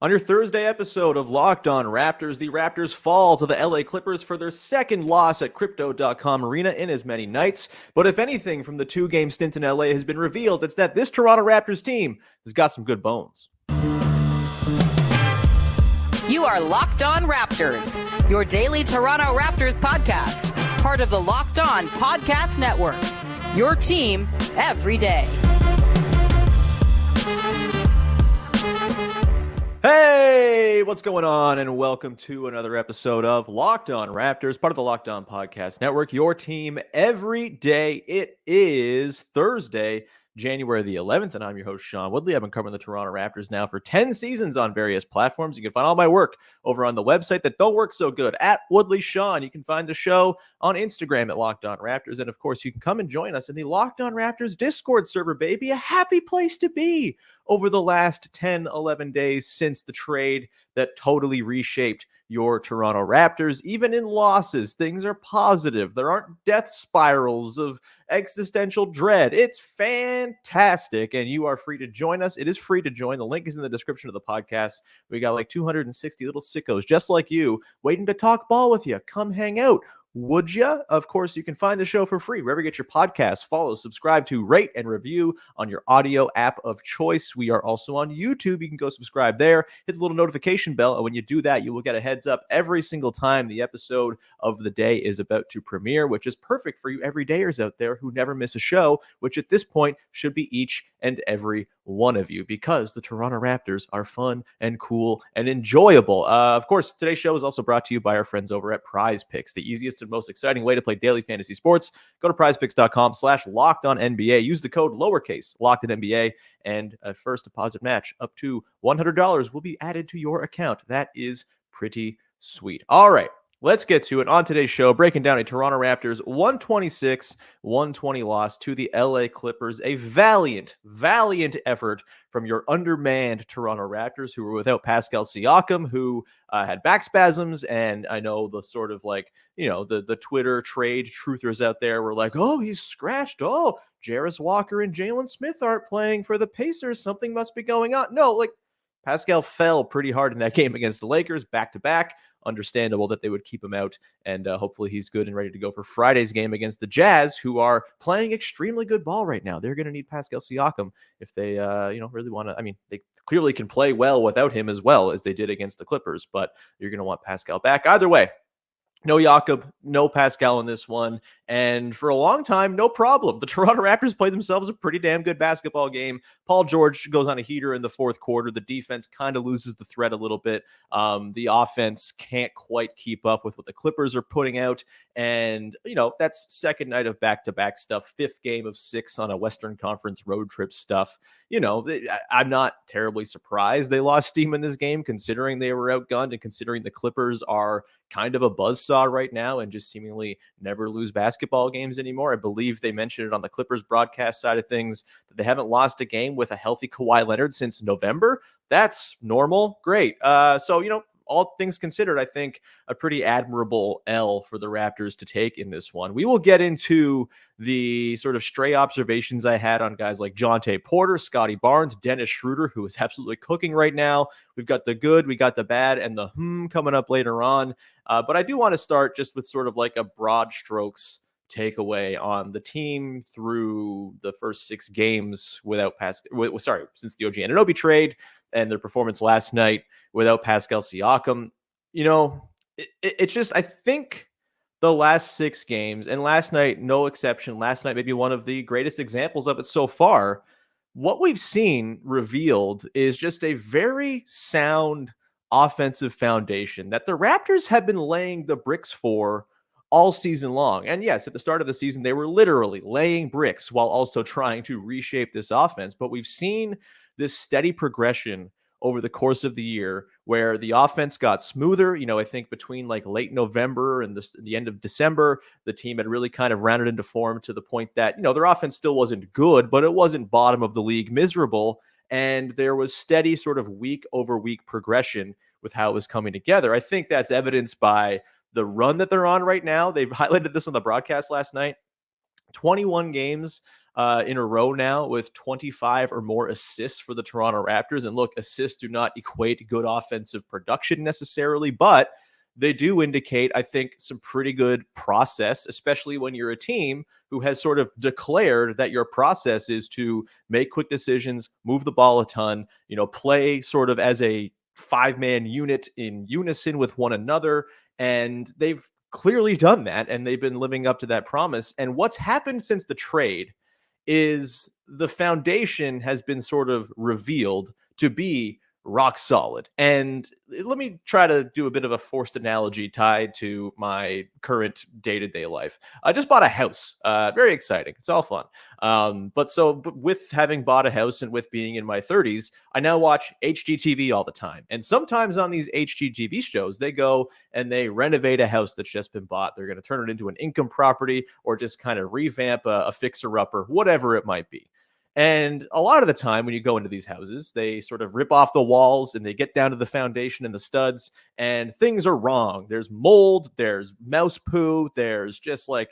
On your Thursday episode of Locked On Raptors, the Raptors fall to the LA Clippers for their second loss at Crypto.com Arena in as many nights. But if anything from the two-game stint in LA has been revealed, it's that this Toronto Raptors team has got some good bones. You are Locked On Raptors, your daily Toronto Raptors podcast, part of the Locked On Podcast Network, your team every day. Hey, what's going on? And welcome to another episode of Locked On Raptors, part of the Locked On Podcast Network, your team every day. It is Thursday, January the 11th, and I'm your host, Sean Woodley. I've been covering the Toronto Raptors now for 10 seasons on various platforms. You can find all my work over on the website that don't work so good, at Woodley Sean. You can find the show on Instagram at Locked On Raptors, and of course, you can come and join us in the Locked On Raptors Discord server, baby. A happy place to be over the last 10, 11 days since the trade that totally reshaped your Toronto Raptors. Even in losses, things are positive. There aren't death spirals of existential dread. It's fantastic, and you are free to join us. It is free to join. The link is in the description of the podcast. We got like 260 little sickos just like you waiting to talk ball with you. Come hang out. Would ya? Of course, you can find the show for free wherever you get your podcasts. Follow, subscribe to, rate, and review on your audio app of choice. We are also on YouTube. You can go subscribe there. Hit the little notification bell, and when you do that, you will get a heads up every single time the episode of the day is about to premiere, which is perfect for you everydayers out there who never miss a show, which at this point should be each and every one of you, because the Toronto Raptors are fun and cool and enjoyable. Of course, today's show is also brought to you by our friends over at Prize Picks, the easiest and most exciting way to play daily fantasy sports. Go to prizepicks.com/lockedonnba. Use the code lowercase LOCKEDONNBA, and a first deposit match up to $100 will be added to your account. That is pretty sweet. All right. Let's get to it. On today's show, breaking down a Toronto Raptors 126-120 loss to the LA Clippers. A valiant effort from your undermanned Toronto Raptors, who were without Pascal Siakam, who had back spasms. And I know the sort of like, the Twitter trade truthers out there were like, oh, he's scratched. Oh, Jarris Walker and Jalen Smith aren't playing for the Pacers. Something must be going on. No, like, Pascal fell pretty hard in that game against the Lakers, back-to-back. Understandable that they would keep him out, and hopefully he's good and ready to go for Friday's game against the Jazz, who are playing extremely good ball right now. They're going to need Pascal Siakam if they, really want to. I mean, they clearly can play well without him as well as they did against the Clippers, but you're going to want Pascal back. Either way, no Jakob, no Pascal in this one. And for a long time, no problem. The Toronto Raptors played themselves a pretty damn good basketball game. Paul George goes on a heater in the fourth quarter. The defense kind of loses the thread a little bit. The offense can't quite keep up with what the Clippers are putting out. And, that's second night of back-to-back stuff, fifth game of 6 on a Western Conference road trip stuff. I'm not terribly surprised they lost steam in this game, considering they were outgunned and considering the Clippers are kind of a buzzsaw right now and just seemingly never lose basketball games anymore. I believe they mentioned it on the Clippers broadcast side of things that they haven't lost a game with a healthy Kawhi Leonard since November. That's normal. Great. All things considered, I think a pretty admirable L for the Raptors to take in this one. We will get into the sort of stray observations I had on guys like Jontay Porter, Scotty Barnes, Dennis Schroder, who is absolutely cooking right now. We've got the good, we got the bad, and the coming up later on. But I do want to start just with sort of like a broad strokes takeaway on the team through the first 6 games without since the OG Anunoby trade and their performance last night without Pascal Siakam. It's just, I think the last 6 games, and last night, no exception, last night maybe one of the greatest examples of it so far, what we've seen revealed is just a very sound offensive foundation that the Raptors have been laying the bricks for all season long. And yes, at the start of the season, they were literally laying bricks while also trying to reshape this offense. But we've seen this steady progression over the course of the year where the offense got smoother. I think between like late November and the end of December, the team had really kind of rounded into form to the point that, their offense still wasn't good, but it wasn't bottom of the league miserable. And there was steady sort of week over week progression with how it was coming together. I think that's evidenced by the run that they're on right now. They've highlighted this on the broadcast last night. 21 games in a row now with 25 or more assists for the Toronto Raptors. And look, assists do not equate good offensive production necessarily, but they do indicate, I think, some pretty good process, especially when you're a team who has sort of declared that your process is to make quick decisions, move the ball a ton, play sort of as a 5-man unit in unison with one another. And they've clearly done that, and they've been living up to that promise. And what's happened since the trade is the foundation has been sort of revealed to be rock solid. And let me try to do a bit of a forced analogy tied to my current day-to-day life. I just bought a house. Very exciting. It's all fun. But with having bought a house and with being in my 30s, I now watch HGTV all the time. And sometimes on these HGTV shows, they go and they renovate a house that's just been bought. They're going to turn it into an income property or just kind of revamp a fixer-upper, whatever it might be. And a lot of the time when you go into these houses, they sort of rip off the walls and they get down to the foundation and the studs, and things are wrong. There's mold, there's mouse poo, there's just a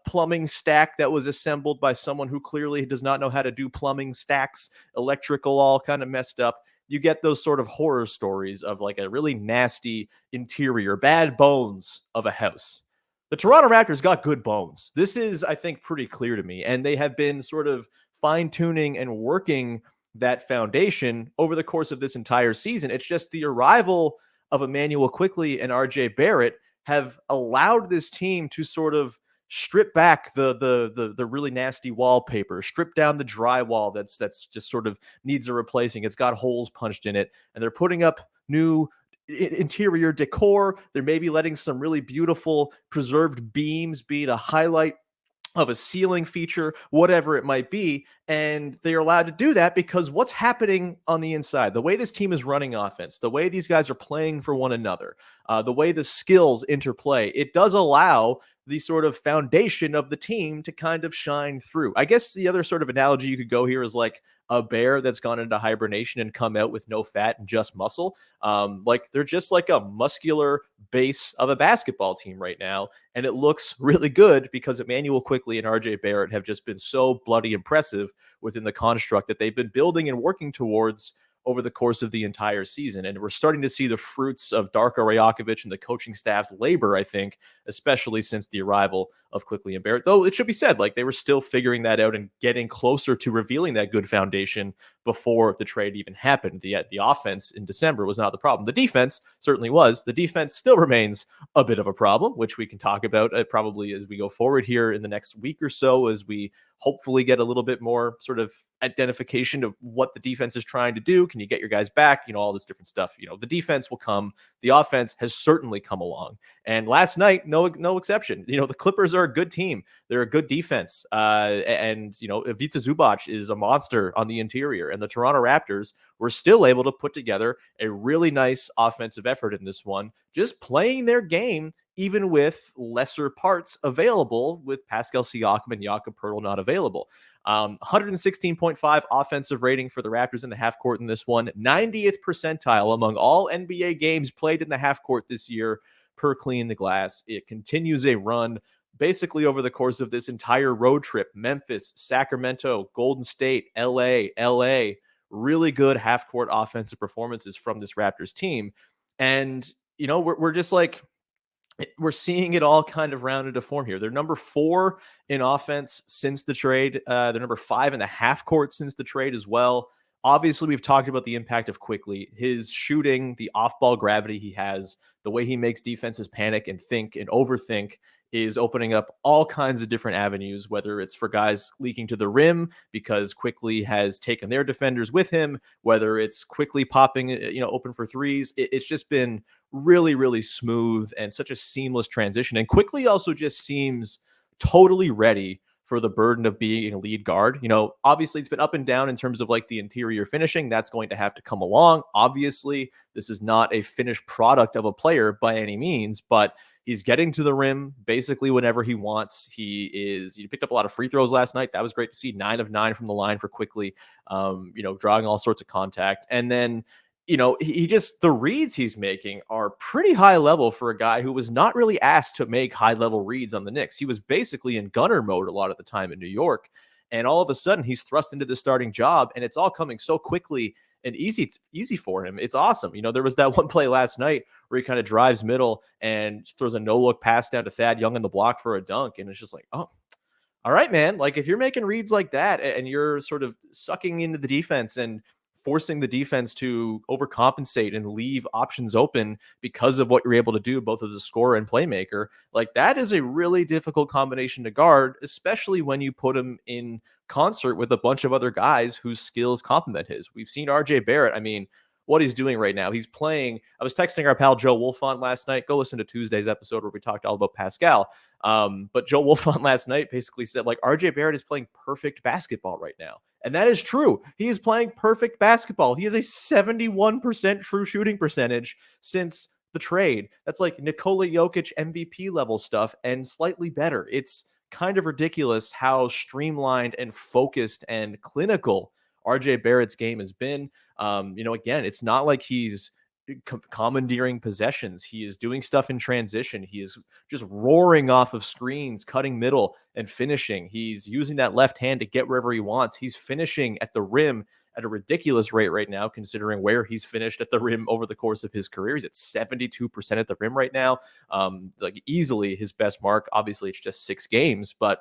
plumbing stack that was assembled by someone who clearly does not know how to do plumbing stacks, electrical all kind of messed up. You get those sort of horror stories of like a really nasty interior, bad bones of a house. The Toronto Raptors got good bones. This is, I think, pretty clear to me, and they have been sort of fine-tuning and working that foundation over the course of this entire season. It's just the arrival of Immanuel Quickley and RJ Barrett have allowed this team to sort of strip back the really nasty wallpaper, strip down the drywall that's just sort of needs a replacing. It's got holes punched in it, and they're putting up new interior decor. They're maybe letting some really beautiful preserved beams be the highlight of a ceiling feature, whatever it might be. And they're allowed to do that because what's happening on the inside, the way this team is running offense, the way these guys are playing for one another, the way the skills interplay, it does allow the sort of foundation of the team to kind of shine through. I guess the other sort of analogy you could go here is like a bear that's gone into hibernation and come out with no fat and just muscle. Like they're just like a muscular base of a basketball team right now. And it looks really good because Immanuel Quickley and RJ Barrett have just been so bloody impressive within the construct that they've been building and working towards over the course of the entire season. And we're starting to see the fruits of Darko Rajakovic and the coaching staff's labor, I think, especially since the arrival of Quickley and Barrett. Though it should be said, like they were still figuring that out and getting closer to revealing that good foundation before the trade even happened. The offense in December was not the problem. The defense certainly was. The defense still remains a bit of a problem, which we can talk about probably as we go forward here in the next week or so, as we hopefully get a little bit more sort of identification of what the defense is trying to do. Can you get your guys back? All this different stuff. The defense will come. The offense has certainly come along. And last night, no exception. The Clippers are a good team. They're a good defense. And Ivica Zubac is a monster on the interior. And the Toronto Raptors were still able to put together a really nice offensive effort in this one, just playing their game even with lesser parts available, with Pascal Siakam and Jakob Poeltl not available. 116.5 offensive rating for the Raptors in the half court in this one. 90th percentile among all NBA games played in the half court this year per Clean the Glass. It continues a run basically over the course of this entire road trip. Memphis, Sacramento, Golden State, LA. Really good half court offensive performances from this Raptors team. And, we're just like, we're seeing it all kind of round into form here. They're number 4 in offense since the trade. They're number 5 in the half court since the trade as well. Obviously, we've talked about the impact of Quickley, his shooting, the off-ball gravity he has, the way he makes defenses panic and think and overthink is opening up all kinds of different avenues, whether it's for guys leaking to the rim because Quickley has taken their defenders with him, whether it's Quickley popping, open for threes. It's just been really, really smooth and such a seamless transition. And Quickley also just seems totally ready for the burden of being a lead guard. Obviously it's been up and down in terms of like the interior finishing. That's going to have to come along. Obviously, this is not a finished product of a player by any means, but he's getting to the rim basically whenever he wants. He picked up a lot of free throws last night. That was great to see. 9 of 9 from the line for Quickley, drawing all sorts of contact. And then, the reads he's making are pretty high level for a guy who was not really asked to make high level reads on the Knicks. He was basically in gunner mode a lot of the time in New York. And all of a sudden he's thrust into the starting job, and it's all coming so quickly and easy for him. It's awesome. There was that one play last night where he kind of drives middle and throws a no-look pass down to Thad Young in the block for a dunk. And it's just like, oh, all right, man. Like, if you're making reads like that and you're sort of sucking into the defense and forcing the defense to overcompensate and leave options open because of what you're able to do, both as a scorer and playmaker, like, that is a really difficult combination to guard, especially when you put him in concert with a bunch of other guys whose skills complement his. We've seen RJ Barrett. I mean, what he's doing right now. He's playing. I was texting our pal Joe Wolfont last night. Go listen to Tuesday's episode where we talked all about Pascal. But Joe Wolfont last night basically said, like, RJ Barrett is playing perfect basketball right now. And that is true. He is playing perfect basketball. He has a 71% true shooting percentage since the trade. That's like Nikola Jokic MVP level stuff and slightly better. It's kind of ridiculous how streamlined and focused and clinical RJ Barrett's game has been. Again, it's not like he's commandeering possessions. He is doing stuff in transition. He is just roaring off of screens, cutting middle and finishing. He's using that left hand to get wherever he wants. He's finishing at the rim at a ridiculous rate right now, considering where he's finished at the rim over the course of his career. He's at 72% at the rim right now. Like, easily his best mark. Obviously, it's just 6 games, but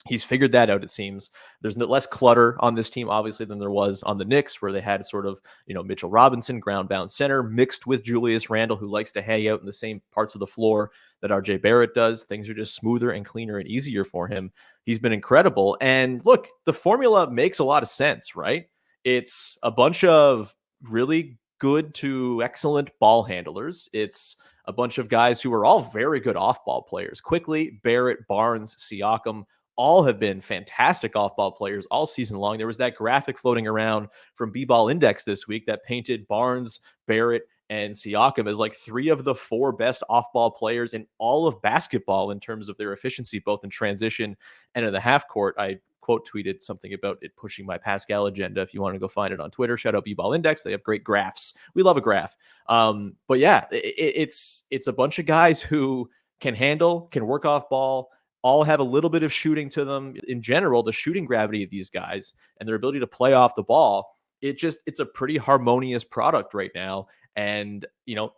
he's figured that out, it seems. There's less clutter on this team, obviously, than there was on the Knicks, where they had sort of, Mitchell Robinson, ground-bound center, mixed with Julius Randle, who likes to hang out in the same parts of the floor that RJ Barrett does. Things are just smoother and cleaner and easier for him. He's been incredible. And look, the formula makes a lot of sense, right? It's a bunch of really good to excellent ball handlers. It's a bunch of guys who are all very good off-ball players. Quickly, Barrett, Barnes, Siakam, all have been fantastic off-ball players all season long. There was that graphic floating around from B-Ball Index this week that painted Barnes, Barrett, and Siakam as like 3 of the 4 best off-ball players in all of basketball in terms of their efficiency, both in transition and in the half court. I quote tweeted something about it pushing my Pascal agenda. If you want to go find it on Twitter, shout out B-Ball Index. They have great graphs. We love a graph. But yeah, it's a bunch of guys who can handle, can work off ball, all have a little bit of shooting to them. In general, the shooting gravity of these guys and their ability to play off the ball, it's a pretty harmonious product right now. And,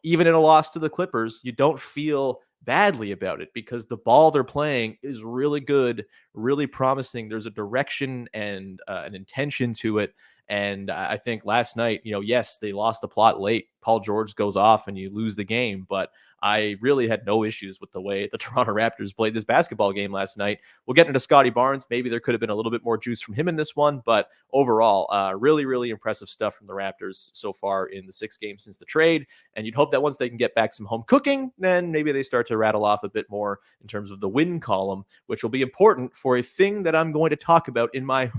even in a loss to the Clippers, you don't feel badly about it because the ball they're playing is really good, really promising. There's a direction and an intention to it. And I think last night, yes, they lost the plot late. Paul George goes off and you lose the game. But I really had no issues with the way the Toronto Raptors played this basketball game last night. We'll get into Scotty Barnes. Maybe there could have been a little bit more juice from him in this one. But overall, really, really impressive stuff from the Raptors so far in the 6 games since the trade. And you'd hope that once they can get back some home cooking, then maybe they start to rattle off a bit more in terms of the win column, which will be important for a thing that I'm going to talk about in my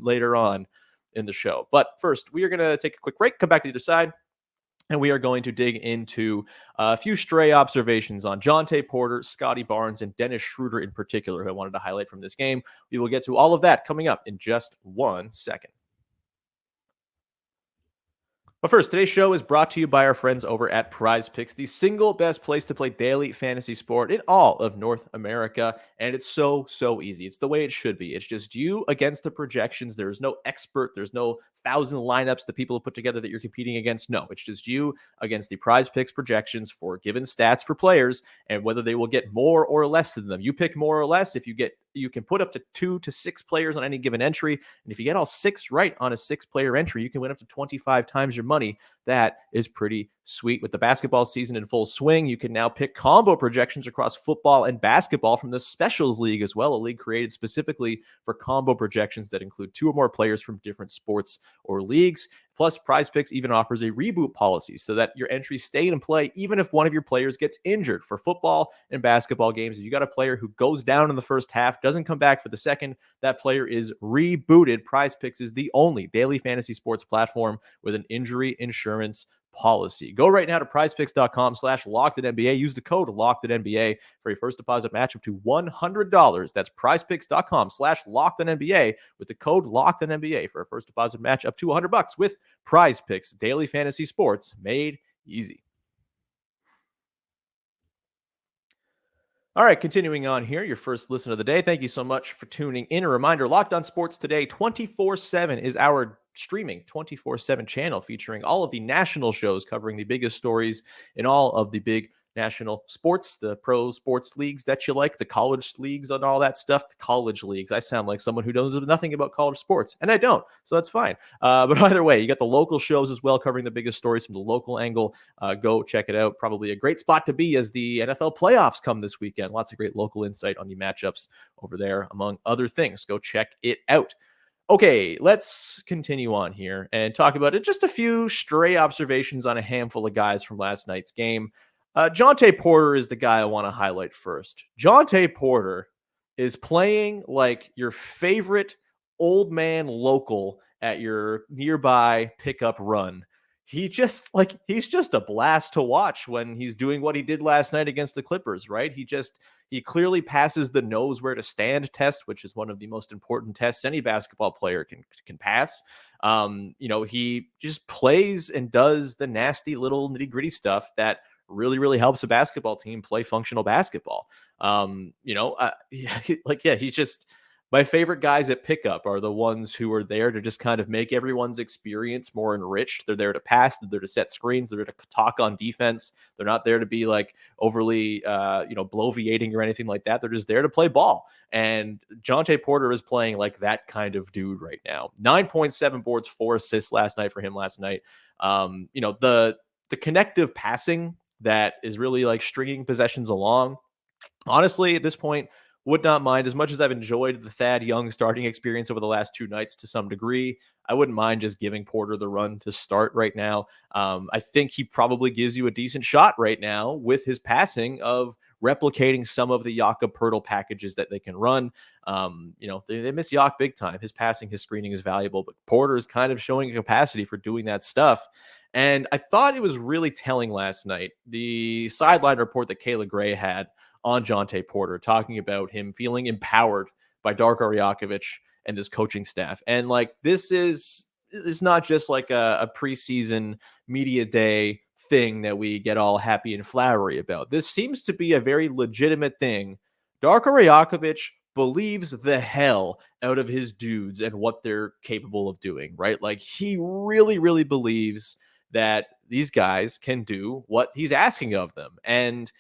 later on in the show. But first, we are going to take a quick break, come back to the other side, and we are going to dig into a few stray observations on Jontay Porter, Scotty Barnes, and Dennis Schroder in particular, who I wanted to highlight from this game. We will get to all of that coming up in just 1 second. But first, today's show is brought to you by our friends over at Prize Picks, the single best place to play daily fantasy sport in all of North America. And it's so easy. It's the way it should be. It's just you against the projections. There's no expert. There's no 1,000 lineups that people have put together that you're competing against. No, it's just you against the Prize Picks projections for given stats for players and whether they will get more or less than them. You pick more or less. You can put up to 2 to 6 players on any given entry. And if you get all 6 right on a 6-player entry, you can win up to 25 times your money. That is pretty sweet. With the basketball season in full swing, you can now pick combo projections across football and basketball from the Specials League as well, a league created specifically for combo projections that include 2 or more players from different sports or leagues. Plus, Prize Picks even offers a reboot policy so that your entries stay in play even if one of your players gets injured. For football and basketball games, if you got a player who goes down in the first half, doesn't come back for the second, that player is rebooted. Prize Picks is the only daily fantasy sports platform with an injury insurance policy. Go right now to prizepicks.com/LockedInNBA. Use the code LockedInNBA for a first deposit match up to $100. That's prizepicks.com/LockedInNBA with the code LockedInNBA for a first deposit match up to $100 with Prize Picks, daily fantasy sports made easy. All right, continuing on here, your first listen of the day. Thank you so much for tuning in. A reminder, Locked On Sports Today 24/7 is our streaming 24/7 channel featuring all of the national shows covering the biggest stories in all of the big national sports, the pro sports leagues that you like, the college leagues and all that stuff, the college leagues. I sound like someone who knows nothing about college sports, and I don't, so that's fine. But either way, you got the local shows as well covering the biggest stories from the local angle. Go check it out. Probably a great spot to be as the NFL playoffs come this weekend. Lots of great local insight on the matchups over there, among other things. Go check it out. Okay, let's continue on here and talk about it. Just a few stray observations on a handful of guys from last night's game. Jonte Porter is the guy I want to highlight first. Jonte Porter is playing like your favorite old man local at your nearby pickup run. He's just a blast to watch when he's doing what he did last night against the Clippers, right? He clearly passes the knows where to stand test, which is one of the most important tests any basketball player can pass. He just plays and does the nasty little nitty gritty stuff that really, really helps a basketball team play functional basketball. He's just my favorite guys at pickup are the ones who are there to just kind of make everyone's experience more enriched. They're there to pass. They're there to set screens. They're there to talk on defense. They're not there to be like overly, bloviating or anything like that. They're just there to play ball. And Jonte Porter is playing like that kind of dude right now. 9.7 boards, 4 assists last night for him last night. The connective passing that is really like stringing possessions along. Honestly, at this point, would not mind, as much as I've enjoyed the Thad Young starting experience over the last 2 nights to some degree. I wouldn't mind just giving Porter the run to start right now. I think he probably gives you a decent shot right now with his passing of replicating some of the Jakob Poeltl packages that they can run. They miss Yak big time. His passing, his screening is valuable, but Porter is kind of showing a capacity for doing that stuff. And I thought it was really telling last night, the sideline report that Kayla Gray had on Jonte Porter, talking about him feeling empowered by Darko Rajakovic and this coaching staff. And like, this is not just like a preseason media day thing that we get all happy and flowery about. This seems to be a very legitimate thing. Darko Rajakovic believes the hell out of his dudes and what they're capable of doing, right? Like, he really, really believes that these guys can do what he's asking of them. And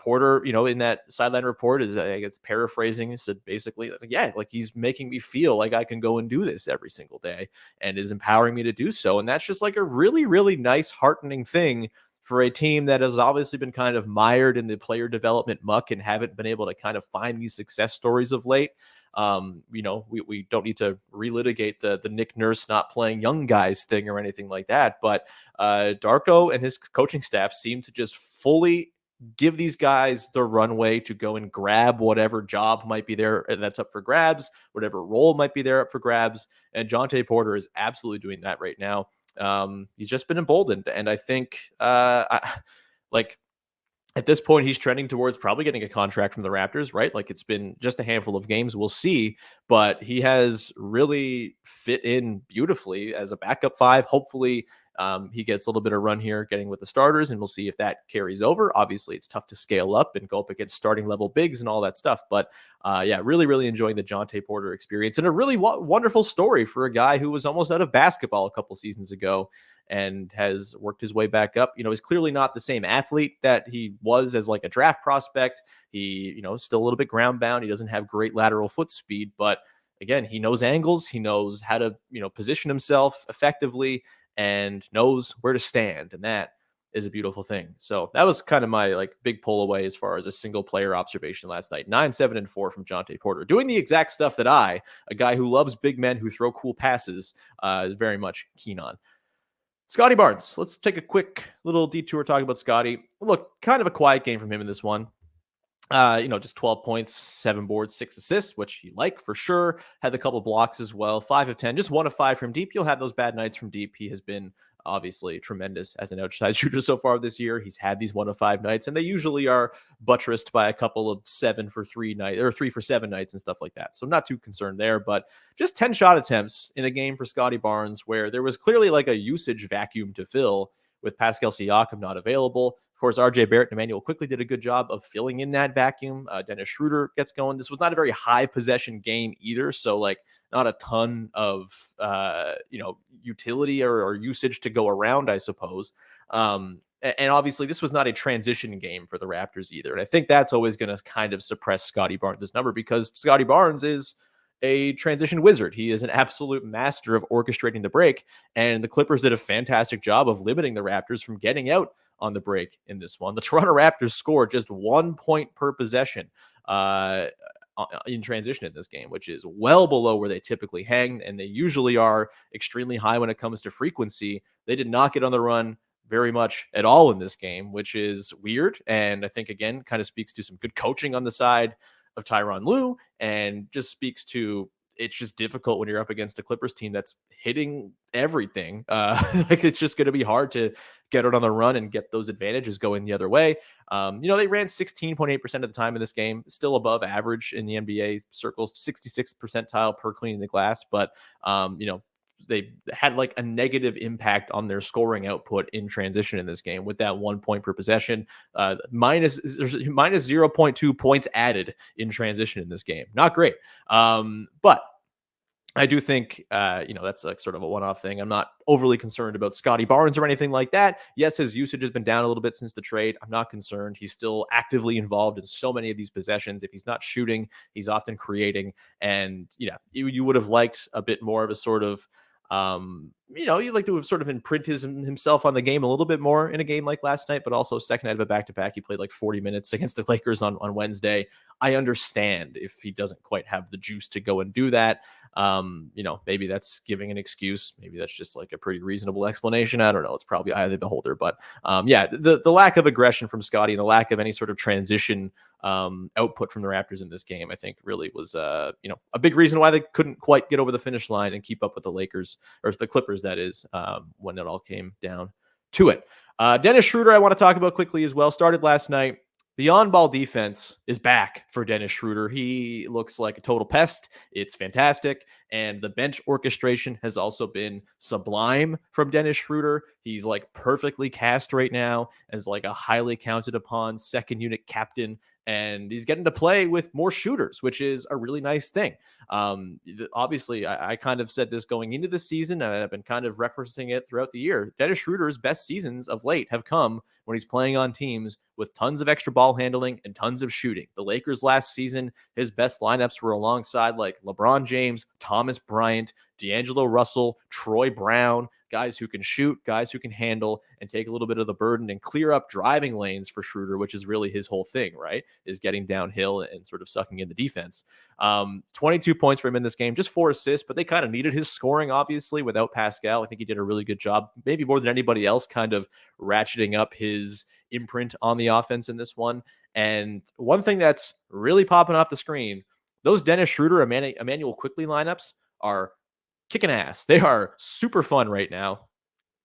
Porter, in that sideline report is, I guess, paraphrasing, said basically, like he's making me feel like I can go and do this every single day and is empowering me to do so. And that's just like a really, really nice, heartening thing for a team that has obviously been kind of mired in the player development muck and haven't been able to kind of find these success stories of late. We don't need to relitigate the Nick Nurse not playing young guys thing or anything like that. But Darko and his coaching staff seem to just fully give these guys the runway to go and grab whatever job might be there that's up for grabs, whatever role might be there up for grabs. And Jonte Porter is absolutely doing that right now. He's just been emboldened. And I think at this point, he's trending towards probably getting a contract from the Raptors, right? Like, it's been just a handful of games. We'll see. But he has really fit in beautifully as a backup 5. Hopefully, he gets a little bit of run here getting with the starters, and we'll see if that carries over. Obviously, it's tough to scale up and go up against starting level bigs and all that stuff. But really, really enjoying the Jonte Porter experience, and a really wonderful story for a guy who was almost out of basketball a couple seasons ago and has worked his way back up. He's clearly not the same athlete that he was as like a draft prospect. He, still a little bit ground bound. He doesn't have great lateral foot speed, but again, he knows angles. He knows how to, position himself effectively and knows where to stand. And that is a beautiful thing. So that was kind of my like big pull away as far as a single player observation last night. 9, 7, and 4 from Jonte Porter, doing the exact stuff that a guy who loves big men who throw cool passes, is very much keen on. Scotty Barnes. Let's take a quick little detour talking about Scotty. Look, kind of a quiet game from him in this one. Just 12 points, 7 boards, 6 assists, which he liked for sure. Had a couple blocks as well. 5 of 10, just 1 of 5 from deep. You'll have those bad nights from deep. He has been obviously tremendous as an outside shooter so far this year. He's had these 1 of 5 nights, and they usually are buttressed by a couple of 7 for 3 nights or 3 for 7 nights and stuff like that. So not too concerned there, but just 10 shot attempts in a game for Scotty Barnes where there was clearly like a usage vacuum to fill with Pascal Siakam not available. Of course, RJ Barrett and Emmanuel quickly did a good job of filling in that vacuum. Dennis Schroder gets going. This was not a very high possession game either. So like not a ton of, utility or usage to go around, I suppose. And obviously, this was not a transition game for the Raptors either. And I think that's always going to kind of suppress Scotty Barnes' number because Scotty Barnes is a transition wizard. He is an absolute master of orchestrating the break. And the Clippers did a fantastic job of limiting the Raptors from getting out on the break in this one. The Toronto Raptors scored just 1 point per possession in transition in this game, which is well below where they typically hang. And they usually are extremely high when it comes to frequency. They did not get on the run very much at all in this game, which is weird. And I think, again, kind of speaks to some good coaching on the side of Tyronn Lue and just speaks to it's just difficult when you're up against a Clippers team that's hitting everything. Like it's just going to be hard to get it on the run and get those advantages going the other way. They ran 16.8% of the time in this game, still above average in the NBA circles, 66th percentile per cleaning the glass. But, they had like a negative impact on their scoring output in transition in this game with that 1 point per possession, minus 0.2 points added in transition in this game. Not great. But I do think, that's like sort of a one-off thing. I'm not overly concerned about Scotty Barnes or anything like that. Yes, his usage has been down a little bit since the trade. I'm not concerned. He's still actively involved in so many of these possessions. If he's not shooting, he's often creating. And, you would have liked a bit more of a sort of, you'd like to have sort of imprint himself on the game a little bit more in a game like last night, but also second night of a back-to-back. He played like 40 minutes against the Lakers on Wednesday. I understand if he doesn't quite have the juice to go and do that. Maybe that's giving an excuse. Maybe that's just like a pretty reasonable explanation. I don't know. It's probably eye of the beholder, but the lack of aggression from Scotty and the lack of any sort of transition output from the Raptors in this game, I think really was, a big reason why they couldn't quite get over the finish line and keep up with the Lakers or the Clippers, that is, when it all came down to it. Dennis Schroder, I want to talk about quickly as well. Started last night. The on-ball defense is back for Dennis Schroder. He looks like a total pest. It's fantastic. And the bench orchestration has also been sublime from Dennis Schroder. He's like perfectly cast right now as like a highly counted upon second unit captain. And he's getting to play with more shooters, which is a really nice thing. Obviously, I kind of said this going into the season, and I've been kind of referencing it throughout the year. Dennis Schroder's best seasons of late have come when he's playing on teams with tons of extra ball handling and tons of shooting. The Lakers last season, his best lineups were alongside like LeBron James, Thomas Bryant, D'Angelo Russell, Troy Brown, guys who can shoot, guys who can handle and take a little bit of the burden and clear up driving lanes for Schroder, which is really his whole thing, right? Is getting downhill and sort of sucking in the defense. 22 points for him in this game, just 4 assists, but they kind of needed his scoring, obviously, without Pascal. I think he did a really good job, maybe more than anybody else, kind of ratcheting up his imprint on the offense in this one. And one thing that's really popping off the screen, those Dennis Schroder, Emmanuel Quickley lineups are kicking ass. They are super fun right now.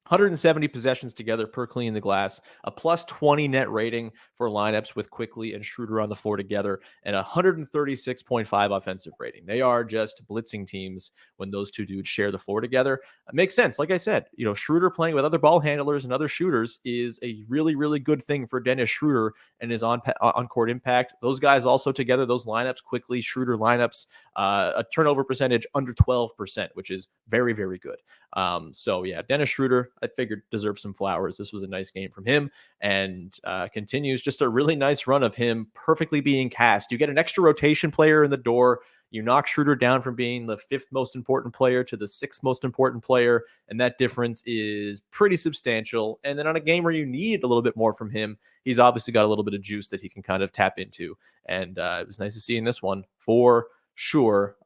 170 possessions together per clean the glass, a plus 20 net rating for lineups with Quickley and Schroder on the floor together, and 136.5 offensive rating. They are just blitzing teams when those two dudes share the floor together. It makes sense. Like I said, Schroder playing with other ball handlers and other shooters is a really, really good thing for Dennis Schroder and his on-court impact. Those guys also together, those lineups, Quickley, Schroder lineups, a turnover percentage under 12%, which is very, very good. Dennis Schroder, I figured, deserves some flowers. This was a nice game from him, and continues just a really nice run of him perfectly being cast. You get an extra rotation player in the door. You knock Schroder down from being the 5th most important player to the 6th most important player, and that difference is pretty substantial. And then on a game where you need a little bit more from him, he's obviously got a little bit of juice that he can kind of tap into. And it was nice to see in this one for sure.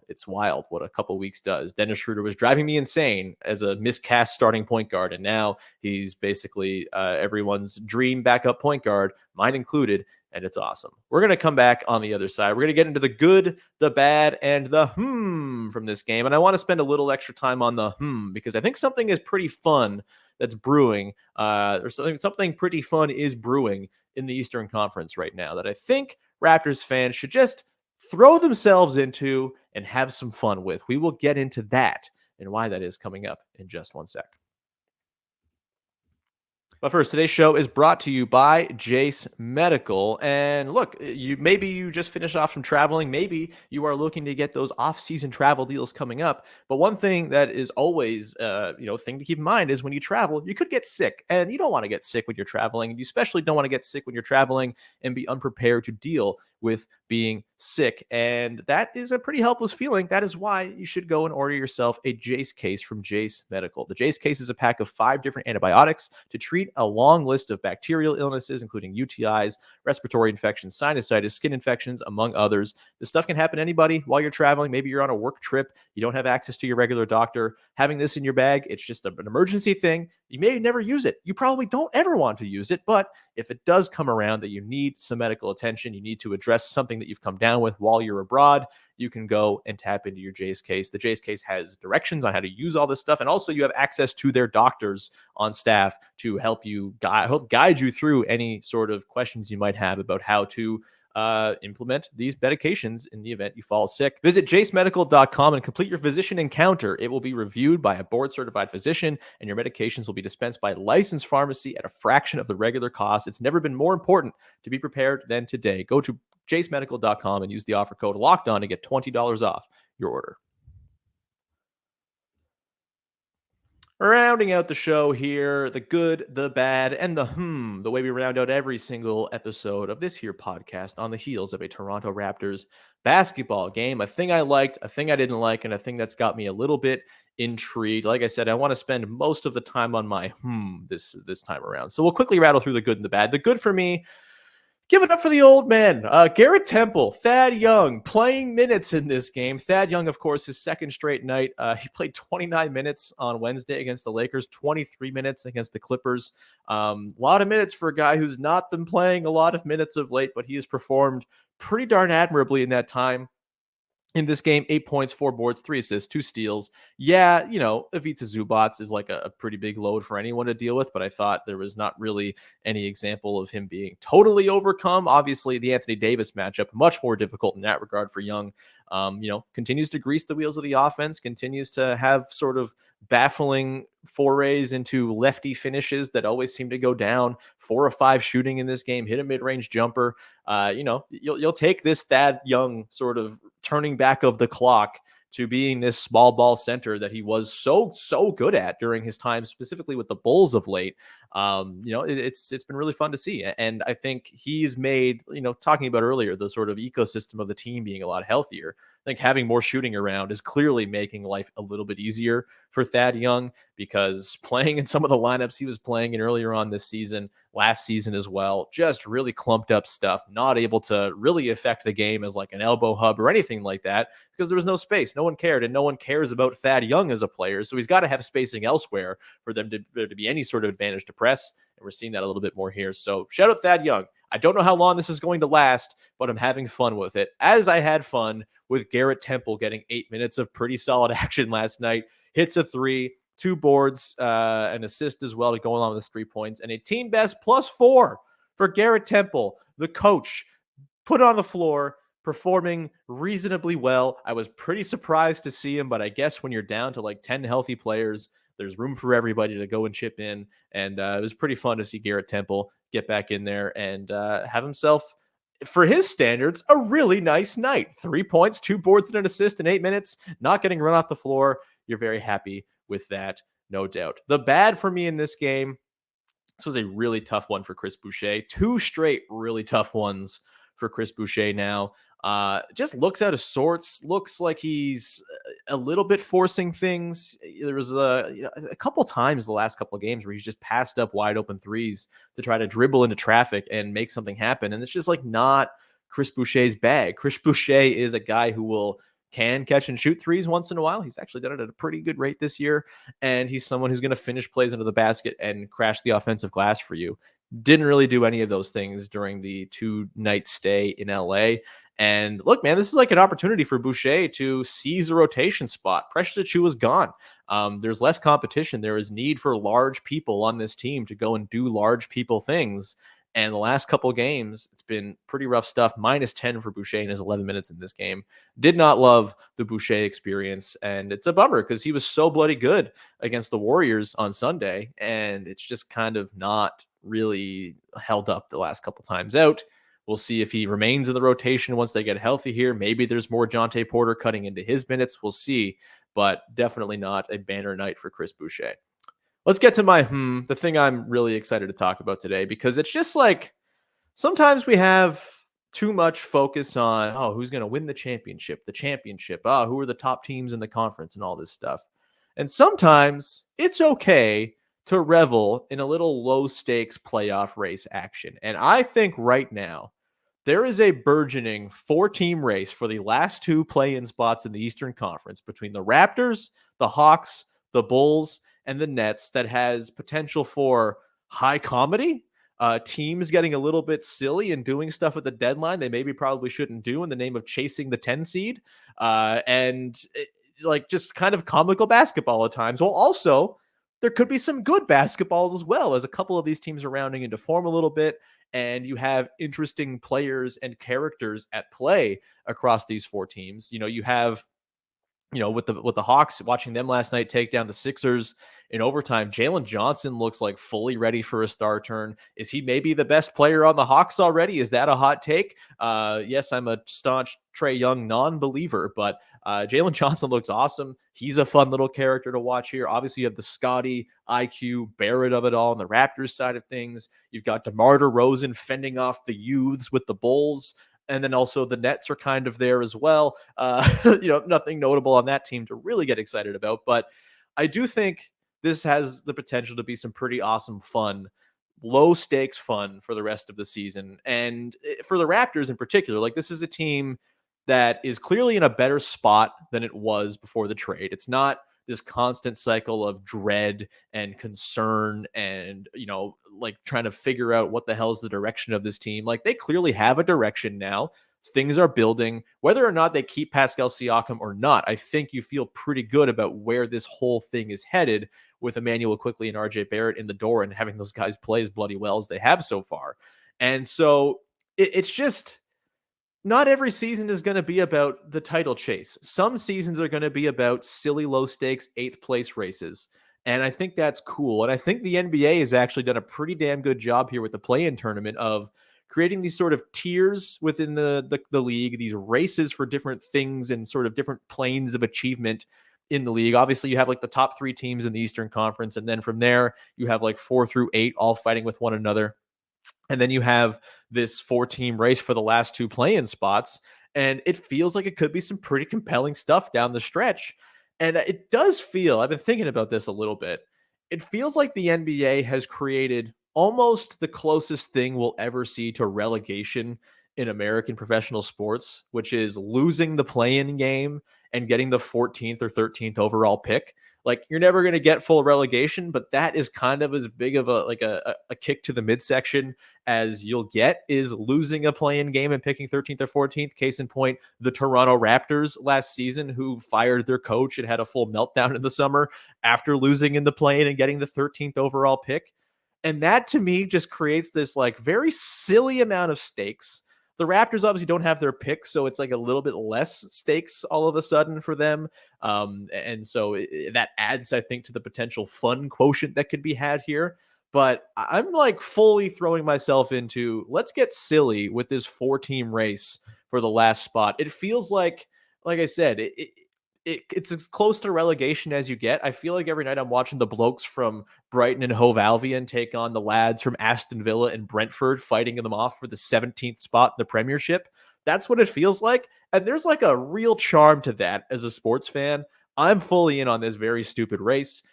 It's wild what a couple weeks does. Dennis Schroder was driving me insane as a miscast starting point guard, and now he's basically everyone's dream backup point guard, mine included, and it's awesome. We're going to come back on the other side. We're going to get into the good, the bad, and the from this game, and I want to spend a little extra time on the because I think something is pretty fun that's brewing, or something pretty fun is brewing in the Eastern Conference right now that I think Raptors fans should just throw themselves into and have some fun with. We will get into that and why that is coming up in just one sec. But first, today's show is brought to you by Jace Medical. And look, maybe you just finished off from traveling. Maybe you are looking to get those off-season travel deals coming up. But one thing that is always, thing to keep in mind is when you travel, you could get sick, and you don't want to get sick when you're traveling. You especially don't want to get sick when you're traveling and be unprepared to deal with being sick. And that is a pretty helpless feeling. That is why you should go and order yourself a Jace case from Jace Medical. The Jace case is a pack of 5 different antibiotics to treat a long list of bacterial illnesses, including UTIs, respiratory infections, sinusitis, skin infections, among others. This stuff can happen to anybody while you're traveling. Maybe you're on a work trip, you don't have access to your regular doctor. Having this in your bag, it's just an emergency thing. You may never use it. You probably don't ever want to use it, but if it does come around that you need some medical attention, you need to address something that you've come down with while you're abroad, you can go and tap into your Jace case. The Jace case has directions on how to use all this stuff, and also you have access to their doctors on staff to help guide you through any sort of questions you might have about how to implement these medications in the event you fall sick. Visit jacemedical.com and complete your physician encounter. It will be reviewed by a board-certified physician, and your medications will be dispensed by a licensed pharmacy at a fraction of the regular cost. It's never been more important to be prepared than today. Go to jacemedical.com and use the offer code LOCKEDON to get $20 off your order. Rounding out the show here, the good, the bad, and the way we round out every single episode of this here podcast on the heels of a Toronto Raptors basketball game. A thing I liked, a thing I didn't like, and a thing that's got me a little bit intrigued. Like I said, I want to spend most of the time on my this time around. So we'll quickly rattle through the good and the bad. The good for me, give it up for the old man. Garrett Temple, Thad Young, playing minutes in this game. Thad Young, of course, his second straight night. He played 29 minutes on Wednesday against the Lakers, 23 minutes against the Clippers. A lot of minutes for a guy who's not been playing a lot of minutes of late, but he has performed pretty darn admirably in that time. In this game, 8 points, 4 boards, 3 assists, 2 steals. Yeah, Ivica Zubac is like a pretty big load for anyone to deal with, but I thought there was not really any example of him being totally overcome. Obviously, the Anthony Davis matchup, much more difficult in that regard for Young. Continues to grease the wheels of the offense, continues to have sort of baffling forays into lefty finishes that always seem to go down. 4 or 5 shooting in this game, hit a mid-range jumper. You'll take this Thad Young sort of turning back of the clock to being this small ball center that he was so good at during his time, specifically with the Bulls of late. It's been really fun to see. And I think he's made, talking about earlier, the sort of ecosystem of the team being a lot healthier. I think having more shooting around is clearly making life a little bit easier for Thad Young, because playing in some of the lineups he was playing in earlier on this season, last season as well, just really clumped up stuff, not able to really affect the game as like an elbow hub or anything like that, because there was no space. No one cared, and no one cares about Thad Young as a player. So he's got to have spacing elsewhere for there to be any sort of advantage to press. And we're seeing that a little bit more here. So shout out Thad Young. I don't know how long this is going to last, but I'm having fun with it, as I had fun with Garrett Temple getting 8 minutes of pretty solid action last night. Hits a 3, 2 boards, an assist as well to go along with his 3 points, and a team best +4 for Garrett Temple, the coach, put on the floor, performing reasonably well. I was pretty surprised to see him, but I guess when you're down to like 10 healthy players, there's room for everybody to go and chip in. And it was pretty fun to see Garrett Temple get back in there and have himself, for his standards, a really nice night. 3 points, 2 boards, and an assist in 8 minutes, not getting run off the floor. You're very happy with that, no doubt. The bad for me in this game, this was a really tough one for Chris Boucher. 2 straight really tough ones for Chris Boucher now. Just looks out of sorts. Looks like he's a little bit forcing things. There was a couple times the last couple of games where he's just passed up wide open threes to try to dribble into traffic and make something happen. And it's just like not Chris Boucher's bag. Chris Boucher is a guy who can catch and shoot threes once in a while. He's actually done it at a pretty good rate this year. And he's someone who's going to finish plays into the basket and crash the offensive glass for you. Didn't really do any of those things during the 2-night stay in LA. And look, man, this is like an opportunity for Boucher to seize a rotation spot. Precious Achiuwa is gone. There's less competition. There is need for large people on this team to go and do large people things. And the last couple of games, it's been pretty rough stuff. -10 for Boucher in his 11 minutes in this game. Did not love the Boucher experience. And it's a bummer because he was so bloody good against the Warriors on Sunday. And it's just kind of not really held up the last couple times out. We'll see if he remains in the rotation once they get healthy here. Maybe there's more Jonte Porter cutting into his minutes. We'll see. But definitely not a banner night for Chris Boucher. Let's get to the thing I'm really excited to talk about today, because it's just like sometimes we have too much focus on, who's going to win the championship, who are the top teams in the conference and all this stuff. And sometimes it's okay to revel in a little low stakes playoff race action. And I think right now there is a burgeoning 4-team race for the last 2 play-in spots in the Eastern Conference between the Raptors, the Hawks, the Bulls, and the Nets that has potential for high comedy, teams getting a little bit silly and doing stuff at the deadline they maybe probably shouldn't do in the name of chasing the 10 seed, and like just kind of comical basketball at times. Well, also, there could be some good basketball as well, as a couple of these teams are rounding into form a little bit, and you have interesting players and characters at play across these 4 teams. You have with the Hawks, watching them last night take down the Sixers in overtime, Jalen Johnson looks like fully ready for a star turn. Is he maybe the best player on the Hawks already? Is that a hot take? Yes, I'm a staunch Trae Young non-believer, but Jalen Johnson looks awesome. He's a fun little character to watch here. Obviously, you have the Scottie, IQ, Barrett of it all on the Raptors side of things. You've got DeMar DeRozan fending off the youths with the Bulls. And then also the Nets are kind of there as well. Nothing notable on that team to really get excited about. But I do think this has the potential to be some pretty awesome fun, low stakes fun for the rest of the season. And for the Raptors in particular, like, this is a team that is clearly in a better spot than it was before the trade. It's not this constant cycle of dread and concern and, like trying to figure out what the hell is the direction of this team. Like, they clearly have a direction now. Things are building. Whether or not they keep Pascal Siakam or not, I think you feel pretty good about where this whole thing is headed with Emmanuel Quickly and RJ Barrett in the door and having those guys play as bloody well as they have so far. And so it's just, not every season is going to be about the title chase. Some seasons are going to be about silly low stakes 8th place races. And I think that's cool. And I think the NBA has actually done a pretty damn good job here with the play-in tournament of creating these sort of tiers within the league, these races for different things and sort of different planes of achievement in the league. Obviously, you have like the top 3 teams in the Eastern Conference. And then from there, you have like 4 through 8 all fighting with one another. And then you have this 4-team race for the last 2 play-in spots. And it feels like it could be some pretty compelling stuff down the stretch. And it does feel, I've been thinking about this a little bit, it feels like the NBA has created almost the closest thing we'll ever see to relegation in American professional sports, which is losing the play-in game and getting the 14th or 13th overall pick. Like, you're never going to get full relegation, but that is kind of as big of a kick to the midsection as you'll get, is losing a play-in game and picking 13th or 14th. Case in point, the Toronto Raptors last season, who fired their coach and had a full meltdown in the summer after losing in the play-in and getting the 13th overall pick. And that, to me, just creates this like very silly amount of stakes. The Raptors obviously don't have their pick, so it's like a little bit less stakes all of a sudden for them. And so that adds, I think, to the potential fun quotient that could be had here. But I'm like fully throwing myself into, let's get silly with this 4-team race for the last spot. It feels like I said, it's as close to relegation as you get. I feel like every night I'm watching the blokes from Brighton and Hove Albion take on the lads from Aston Villa and Brentford, fighting them off for the 17th spot in the Premiership. That's what it feels like. And there's like a real charm to that as a sports fan. I'm fully in on this very stupid race,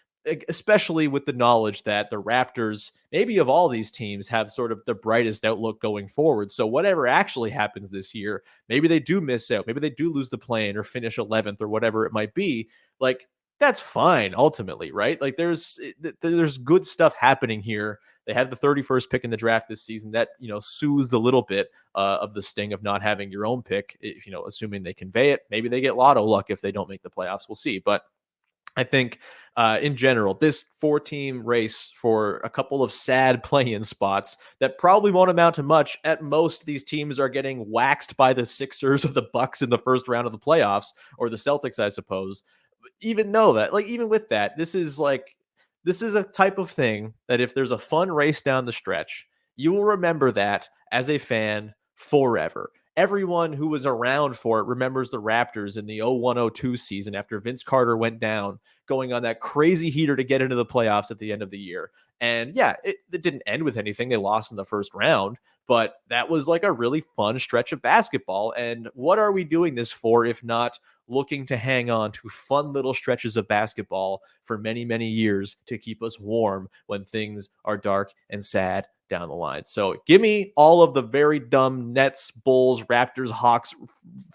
especially with the knowledge that the Raptors, maybe of all these teams, have sort of the brightest outlook going forward. So whatever actually happens this year, maybe they do miss out, maybe they do lose the play-in or finish 11th or whatever it might be. Like, that's fine ultimately, right? Like, there's good stuff happening here. They had the 31st pick in the draft this season. That, soothes a little bit of the sting of not having your own pick, if, assuming they convey it. Maybe they get lotto luck if they don't make the playoffs. We'll see. But I think in general, this 4-team race for a couple of sad play-in spots that probably won't amount to much. At most, these teams are getting waxed by the Sixers or the Bucks in the first round of the playoffs, or the Celtics, I suppose. Even though that, like, even with that, this is a type of thing that if there's a fun race down the stretch, you will remember that as a fan forever. Everyone who was around for it remembers the Raptors in the 01-02 season after Vince Carter went down, going on that crazy heater to get into the playoffs at the end of the year. And yeah, it didn't end with anything. They lost in the first round, but that was like a really fun stretch of basketball. And what are we doing this for if not looking to hang on to fun little stretches of basketball for many, many years to keep us warm when things are dark and sad down the line? So give me all of the very dumb Nets, Bulls, Raptors, Hawks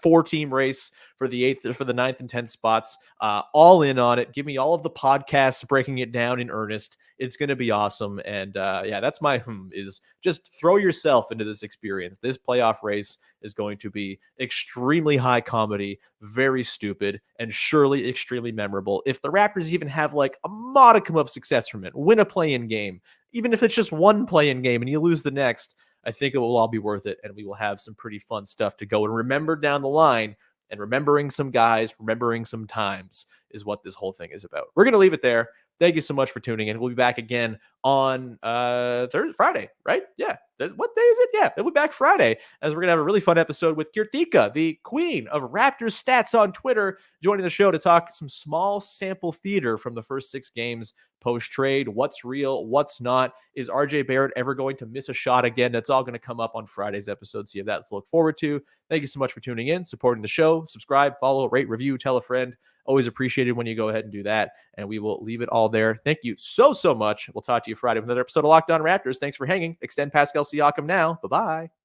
4-team race for the 9th and 10th spots. All in on it. Give me all of the podcasts breaking it down in earnest. It's going to be awesome. And yeah, that's my is just throw yourself into this experience. This playoff race is going to be extremely high comedy, very stupid, and surely extremely memorable. If the Raptors even have like a modicum of success from it, win a play-in game, even if it's just one play-in game and you lose the next, I think it will all be worth it, and we will have some pretty fun stuff to go and remember down the line. And remembering some guys, remembering some times is what this whole thing is about. We're going to leave it there. Thank you so much for tuning in. We'll be back again on Friday, right? Yeah. What day is it? Yeah, we'll be back Friday, as we're going to have a really fun episode with Kirtika, the queen of Raptors stats on Twitter, joining the show to talk some small sample theater from the first 6 games post-trade. What's real? What's not? Is RJ Barrett ever going to miss a shot again? That's all going to come up on Friday's episode, so you have that to look forward to. Thank you so much for tuning in, supporting the show. Subscribe, follow, rate, review, tell a friend. Always appreciated when you go ahead and do that. And we will leave it all there. Thank you so much. We'll talk to you Friday with another episode of Locked On Raptors. Thanks for hanging. Extend Pascal Siakam now. Bye-bye.